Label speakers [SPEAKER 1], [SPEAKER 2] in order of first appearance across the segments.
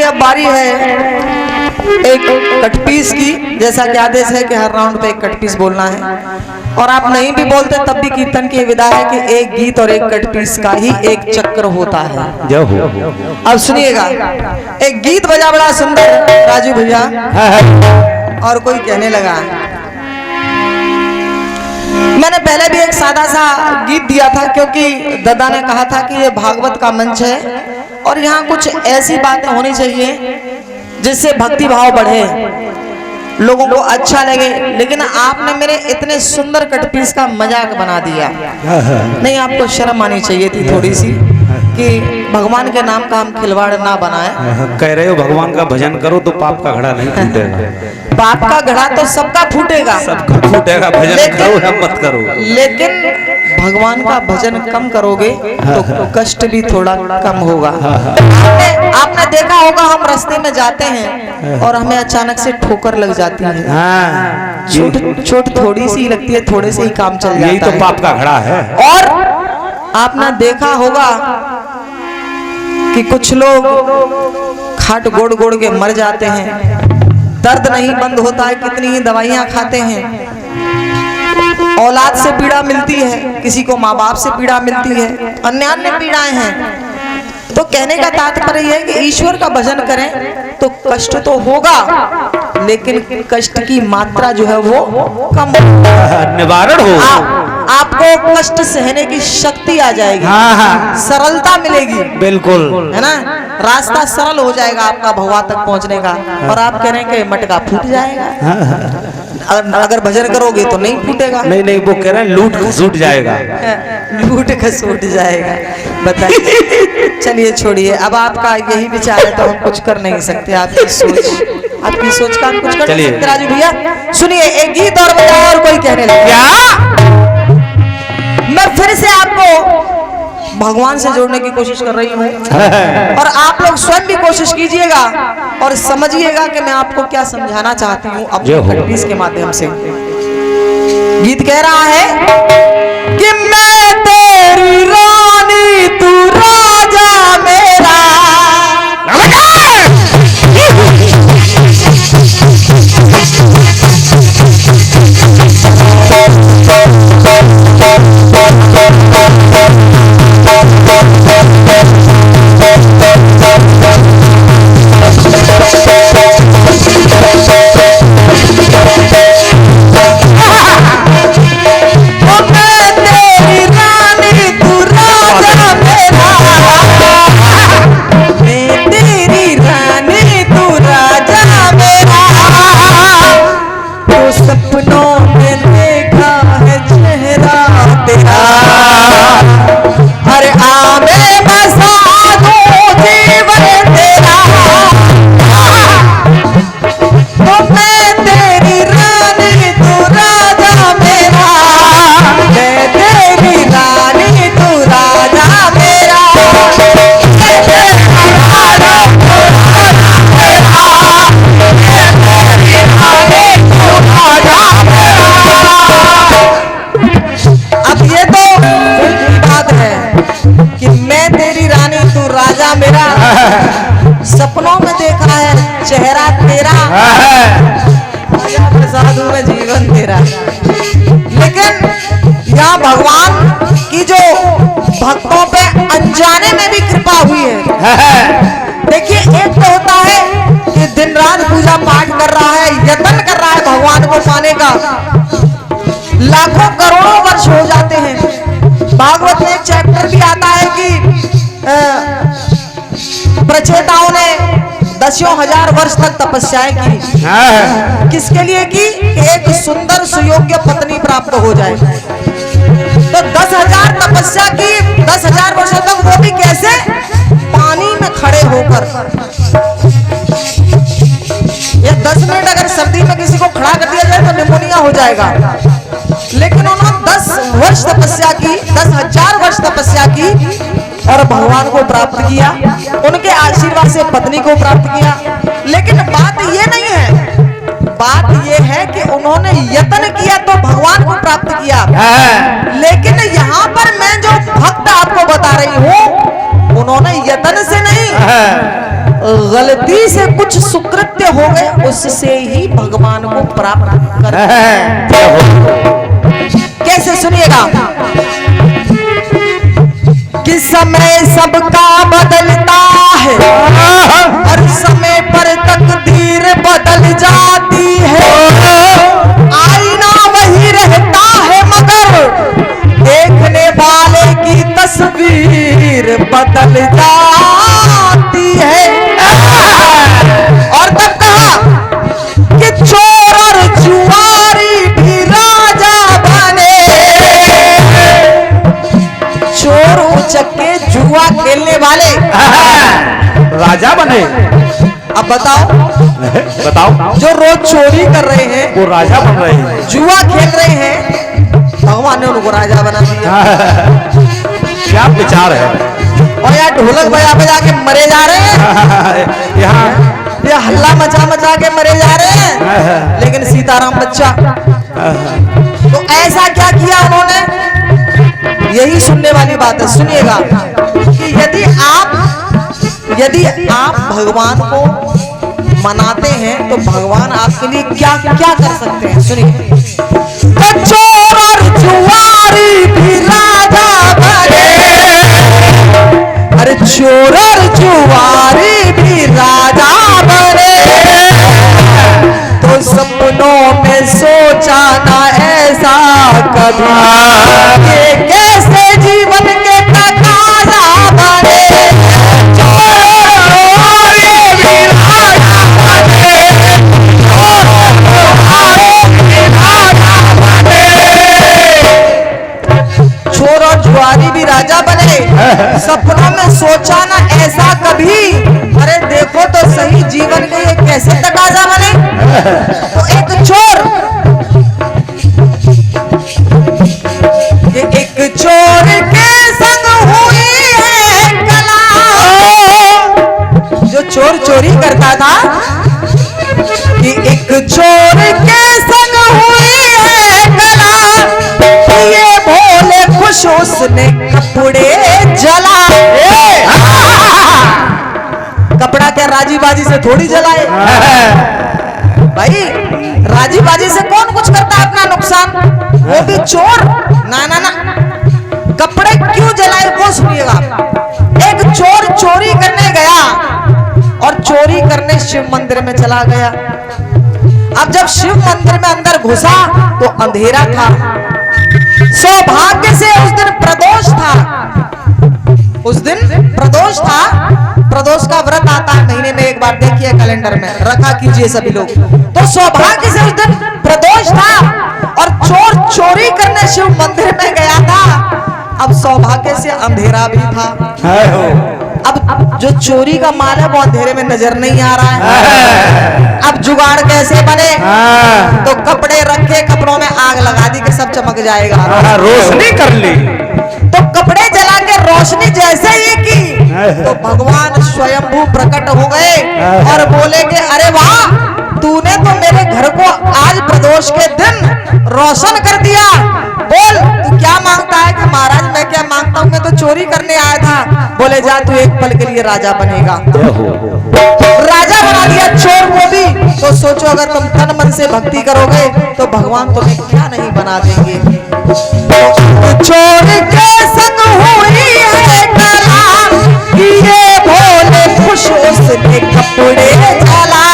[SPEAKER 1] आइए अब बारी है एक कटपीस की। जैसा कि आदेश है कि हर राउंड पे एक कटपीस बोलना है, और आप नहीं भी बोलते तब भी कीर्तन की विदा है कि एक गीत और एक कटपीस का ही एक चक्र होता है। अब सुनिएगा, एक गीत बजा बड़ा सुंदर राजू भैया, और कोई कहने लगा। मैंने पहले भी एक सादा सा गीत दिया था, क्योंकि दादा ने कहा था कि ये भागवत का मंच है और यहाँ कुछ ऐसी बातें होनी चाहिए जिससे भक्ति भाव बढ़े, लोगों को अच्छा लगे। लेकिन आपने मेरे इतने सुंदर कटपीस का मजाक बना दिया। नहीं, आपको शर्म आनी चाहिए थी थोड़ी सी कि भगवान के नाम का हम खिलवाड़ ना बनाए।
[SPEAKER 2] कह रहे हो भगवान का भजन करो तो पाप का घड़ा नहीं फूटेगा।
[SPEAKER 1] पाप का घड़ा तो सबका फूटेगा,
[SPEAKER 2] सबका फूटेगा। भजन करो या मत करो, लेकिन
[SPEAKER 1] भगवान का भजन कम करोगे तो कष्ट भी थोड़ा कम होगा। आपने देखा होगा, हम रास्ते में जाते हैं और हमें अचानक से ठोकर लग जाती है। चोट थोड़ी सी लगती है, थोड़े से ही काम चल जाता है।
[SPEAKER 2] यही तो पाप का घड़ा है।
[SPEAKER 1] और आपने देखा होगा कि कुछ लोग खाट गोड़ गोड़ के मर जाते हैं, दर्द नहीं बंद होता है, कितनी ही दवाइयां खाते हैं। औलाद से पीड़ा मिलती है, किसी को माँ बाप से पीड़ा मिलती है, अन्य अन्य पीड़ाएं हैं। तो कहने का तात्पर्य यह है कि ईश्वर का भजन करें तो कष्ट तो होगा, लेकिन कष्ट की मात्रा जो है वो कम
[SPEAKER 2] निवारण हो।
[SPEAKER 1] आपको कष्ट सहने की शक्ति आ जाएगी, सरलता मिलेगी, बिल्कुल है ना। रास्ता सरल हो जाएगा आपका भगवान तक पहुंचने का। और आप कह रहे हैं कि मटका फूट जाएगा। अगर भजन करोगे तो नहीं फूटेगा।
[SPEAKER 2] नहीं, वो कह रहे हैं लूट घसूट जाएगा।
[SPEAKER 1] लूट घसूट जाएगा, बताइए। चलिए छोड़िए, अब आपका यही विचार है तो हम कुछ कर नहीं सकते। आपकी सोच का हम कुछ कर नहीं सकते। राजू भैया सुनिए, एक गीत और बजाओ और कोई कहने लगे। मैं फिर से आपको भगवान से जोड़ने की कोशिश कर रही हूँ, और आप लोग स्वयं भी कोशिश कीजिएगा और समझिएगा कि मैं आपको क्या समझाना चाहती हूँ अपने कटपीस के माध्यम से। गीत कह रहा है कि मैं तेरी रानी तू राजा मेरा। सपनों में देखा है चेहरा तेरा, साधु में जीवन तेरा। लेकिन यहाँ भगवान की जो भक्तों पे अनजाने में भी कृपा हुई है। देखिए, एक तो होता है कि दिन रात पूजा पाठ कर रहा है, यत्न कर रहा है भगवान को पाने का, लाखों करोड़ों वर्ष हो जाते हैं। भागवत में एक चैप्टर भी आता है कि प्रचेताओं ने 10,000 वर्ष तक तपस्याएं की। किसके लिए की? एक सुंदर सुयोग्य पत्नी प्राप्त हो जाए। तो 10,000 तपस्या की, 10,000 वर्षों तक, वो भी कैसे? पानी में खड़े होकर। ये 10 मिनट अगर सर्दी में किसी को खड़ा कर दिया जाए तो निमोनिया हो जाएगा। लेकिन उन्होंने 10 वर्ष तपस्या की, 10,000 वर्ष तपस्या की और भगवान को प्राप्त किया, उनके आशीर्वाद से पत्नी को प्राप्त किया। लेकिन बात ये नहीं है, बात ये है कि उन्होंने यत्न किया तो भगवान को प्राप्त किया। लेकिन यहाँ पर मैं जो भक्त आपको बता रही हूँ, उन्होंने यत्न से नहीं, गलती से कुछ सुकृत्य हो गए उससे ही भगवान को प्राप्त कर। कैसे सुनिएगा कि समय सबका बदलता है और समय पर तकदीर बदल जाती है। आईना वही रहता है मगर देखने वाले की तस्वीर बदल जाती है। और तब कहा कि चोर और जुआरी भी राजा बने। चोर उचक्के जुआ खेलने वाले
[SPEAKER 2] राजा बने।
[SPEAKER 1] अब बताओ जो रोज चोरी कर रहे हैं
[SPEAKER 2] वो राजा बन रहे हैं,
[SPEAKER 1] जुआ खेल रहे हैं, भगवान ने उनको राजा बना दिया।
[SPEAKER 2] क्या विचार है।
[SPEAKER 1] और यार ढोलक बजा बजा के मरे जा रहे हैं
[SPEAKER 2] यहाँ
[SPEAKER 1] ये हल्ला मचा मचा के मरे जा रहे हैं, लेकिन सीताराम बच्चा तो ऐसा क्या किया उन्होंने। यही सुनने वाली बात है। सुनिएगा कि यदि आप भगवान को मनाते हैं तो भगवान आपके लिए क्या क्या कर सकते हैं। सुनिए, चोर और जुआरी भी राजा बने। अरे चोर और जुआरी भी राजा बने। तो सपनों में सोचा ना ऐसा कभी ये कैसे जीवन के तकाजा बने। चोर और जुआरी भी राजा बने। सपनों में सोचा ना ऐसा कभी। अरे देखो तो सही जीवन के ये कैसे तकाजा बने। तो एक चोर के संग हुई है कला। जो चोर चोरी करता था कि एक चोर के संग हुई है कला। ये भोले खुश उसने कपड़े जला। कपड़ा क्या राजी बाजी से थोड़ी जलाए भाई। राजी बाजी से कौन कुछ करता है अपना नुकसान। वो भी चोर ना ना ना। कपड़े क्यों जलाए वो सुनिएगा। एक चोर चोरी करने गया और चोरी करने शिव मंदिर में चला गया। अब जब शिव मंदिर में अंदर घुसा तो अंधेरा था। सौभाग्य से उस दिन प्रदोष था। उस दिन प्रदोष था। प्रदोष का व्रत आता है महीने में एक बार, देखिए कैलेंडर में रखा कीजिए सभी लोग। तो सौभाग्य से उस दिन प्रदोष था और चोर चोरी करने शिव मंदिर में गया था। अब सौभाग्य से अंधेरा भी था। अब जो चोरी का माल है वो अंधेरे में नजर नहीं आ रहा है। अब जुगाड़ कैसे बने। तो कपड़े रखे, कपड़ों में आग लगा दी कि सब चमक जाएगा।
[SPEAKER 2] रोशनी कर ली।
[SPEAKER 1] तो कपड़े जला के रोशनी जैसे ही की तो भगवान स्वयंभू प्रकट हो गए और बोले कि अरे वाह, तूने तो मेरे घर को आज प्रदोष के दिन रोशन कर दिया। बोल तू क्या मांगता है। कि महाराज मैं क्या मांगता हूँ, मैं तो चोरी करने आया था। बोले जा तू एक पल के लिए राजा बनेगा। राजा बना दिया चोर को भी। तो सोचो अगर तुम तन मन से भक्ति करोगे तो भगवान तुम्हें क्या नहीं बना देंगे। चोर के संग हुई है कला कि ये भोले खुश उसने कपड़े जला।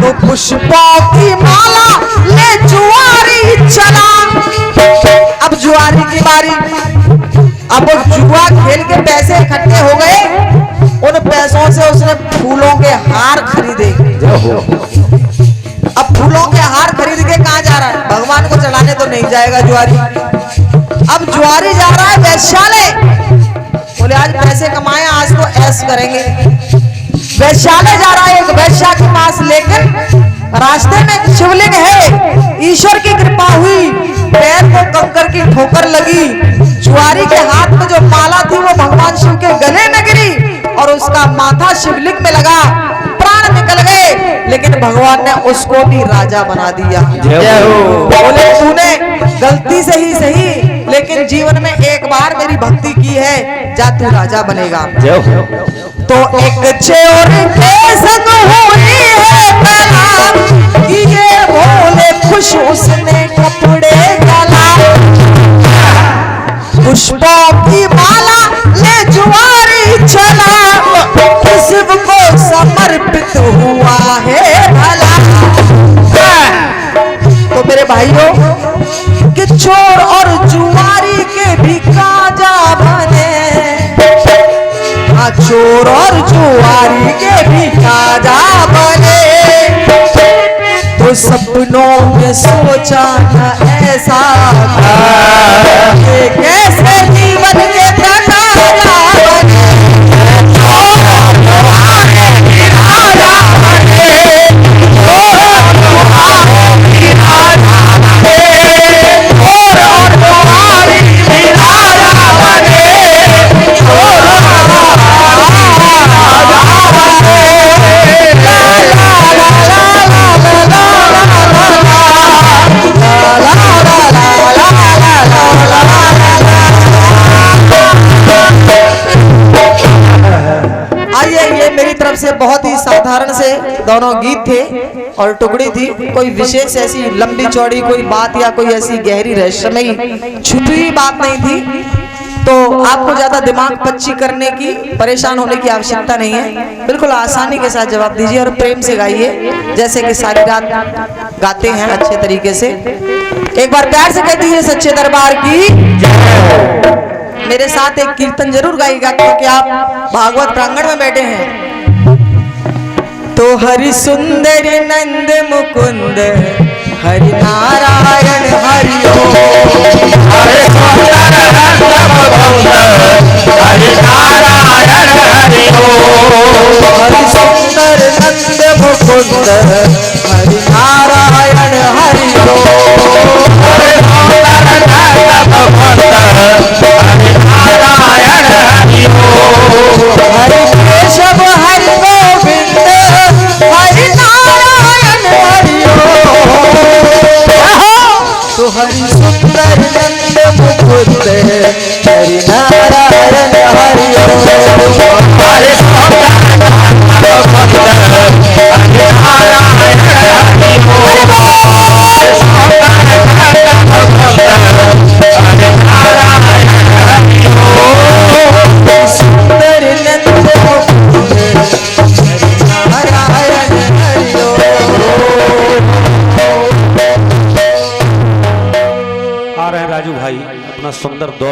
[SPEAKER 1] तो पुष्पों की माला ले जुआरी चला। अब जुआरी की बारी। अब वो जुआ खेल के पैसे इकट्ठे हो गए। उन पैसों से उसने फूलों के हार खरीदे। अब फूलों के हार खरीद के कहाँ जा रहा है। भगवान को चढ़ाने तो नहीं जाएगा जुआरी। अब जुआरी जा रहा है वैश्यालय। बोले आज पैसे कमाए, आज तो ऐश करेंगे। वैश्यालय जा रहा है एक वैश्या के पास। लेकिन रास्ते में एक शिवलिंग है। ईश्वर की कृपा हुई, पैर को कंकर की ठोकर लगी। जुआरी के हाथ में जो माला थी वो भगवान शिव के गले में गिरी और उसका माथा शिवलिंग में लगा। प्राण निकल गए, लेकिन भगवान ने उसको भी राजा बना दिया। बोले तूने गलती से ही सही, लेकिन जीवन में एक बार मेरी भक्ति की है, जा तू राजा बनेगा।
[SPEAKER 2] जय हो।
[SPEAKER 1] तो एक चोर के संग हुई है कला, कि ये भोले खुश उसने कपड़े गला। पुष्पों की माला ले जुआरी चला, शिव को समर्पित हुआ है भला। तो मेरे भाइयों, कि चोर और जुआरी के भी काजा बने, हाँ चोर और जुआरी के भी काजा बने। तो सपनों में सोचा न ऐसा था, कि कैसे जीवन के तकाजा बने। से बहुत ही साधारण से दोनों गीत थे और टुकड़ी थी, कोई विशेष ऐसी लंबी चौड़ी कोई बात या कोई ऐसी गहरी रहस्यमयी छुपी हुई बात नहीं थी। तो आपको ज्यादा दिमाग पच्ची करने की, परेशान होने की आवश्यकता नहीं है। बिल्कुल आसानी के साथ जवाब दीजिए और प्रेम से गाइए, जैसे कि सारी रात गाते हैं अच्छे तरीके से। एक बार प्यार से कह दीजिए सच्चे दरबार की। मेरे साथ एक कीर्तन जरूर गाइएगा क्योंकि आप भागवत प्रांगण में बैठे हैं। तो हरि सुंदर नंद मुकुंद हरि नारायण हरि ओम, हरि सुंदर नंद मुकुंद हरि नारायण हरि ओम, हरि सुंदर नंद मुकुंद हरि नारायण हरि ओम, हरि सुंदर नंद मुकुंद हरि नारायण हरि ओम, हरि केशव हरि गोविंद हरि नारायण हरि ओम। तो हरि सुंदर नंद मुकुंद हरि नारायण हरि ओम, हरि सुंदर नंद मुकुंद हरि नारायण हरि ओम, हरि सुंदर नंद मुकुंद हरि नारायण हरि ओम, सुंदर नंद मुकुंद हरि नारायण हरि ओम।
[SPEAKER 2] आ रहे हैं राजू भाई अपना सुंदर दौर